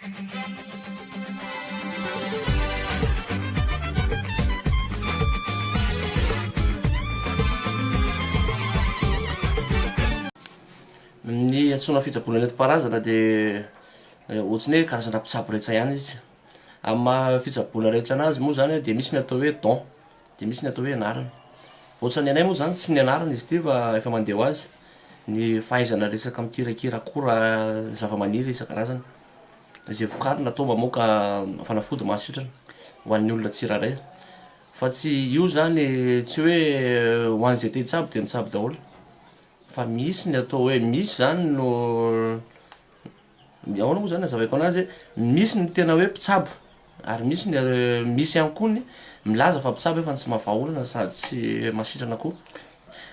Ny antsoina fitsaboana nentim-paharazana dia ohatrany hoe karazana mpitsabo rehetra ihany izy. Amin'ny maha fitsaboana rehetra anazy moa zany dia misy ny atao hoe don, dia misy ny atao hoe anarany. Ohatran'ny anay moa zany tsy ny anarany izy ity fa efa mandeha ho azy, ny fahaizana resaka mikirakira akora zava-maniry isan-karazany, izay vokariny natao mamoaka fanafody mahasitrana ho an'ny olona tsirairay. Fa tsy io zany tsy hoe ho an'izay te hitsabo dia mitsabo daholo, fa misy ny atao hoe misy zany no ahoana moa zany hazavaiko anazy, misy ny tena hoe mpitsabo ary misy ny misy ihany koa ny milaza fa mpitsabo fa tsy mahavaha-olana sady tsy masitrana koa.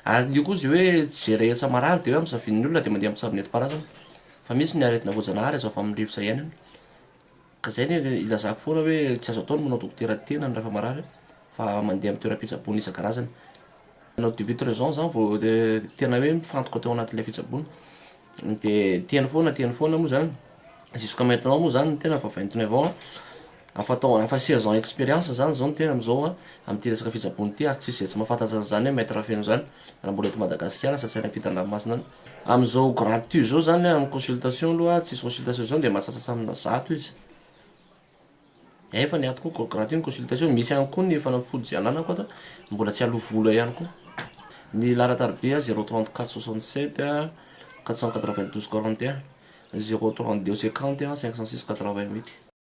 Ary io koa zay hoe tsy zay rehetra marary dia hoe am'safidin'ny olona dia mandeha mitsabo nentim-paharazana, fa misy ny aretina voajanahary azo avy amin'ny rivotra iainana. Ka zay ny ilazako foana hoe tsy azo atao ny manao dokotera tena rehefa marary fa mandeha amin'ny toeram-pitsaboana isan-karazany. Nanao début de raison zany vao tena hoe mifantoka tao anatin'ilay fitsaboana, dia tiany foana moa zany, jusqu'à maintenant moa zany tena fa 29 ans, afa 16 ans expérience zany zao ny tena am'izao amin'ity resaka fitsaboana ity, ary tsisy zay tsy mahafantatra an'izany hoe maître feno zany raha mbola eto Madagasikara sy tsy any ampitan-dranomasina any. Amin'izao gratuit zao zany amin'ny consultation aloha tsisy consultation zao dia mahatsatsatsy amina 100 izy. Efa niatoko koa gratuit ny consultation, misy ihany koa ny fanafody izay ananako ato mbola tsy aloa vola ihany koa. Ny laharan-tarobia 034 67 492 41 032 50 506 88.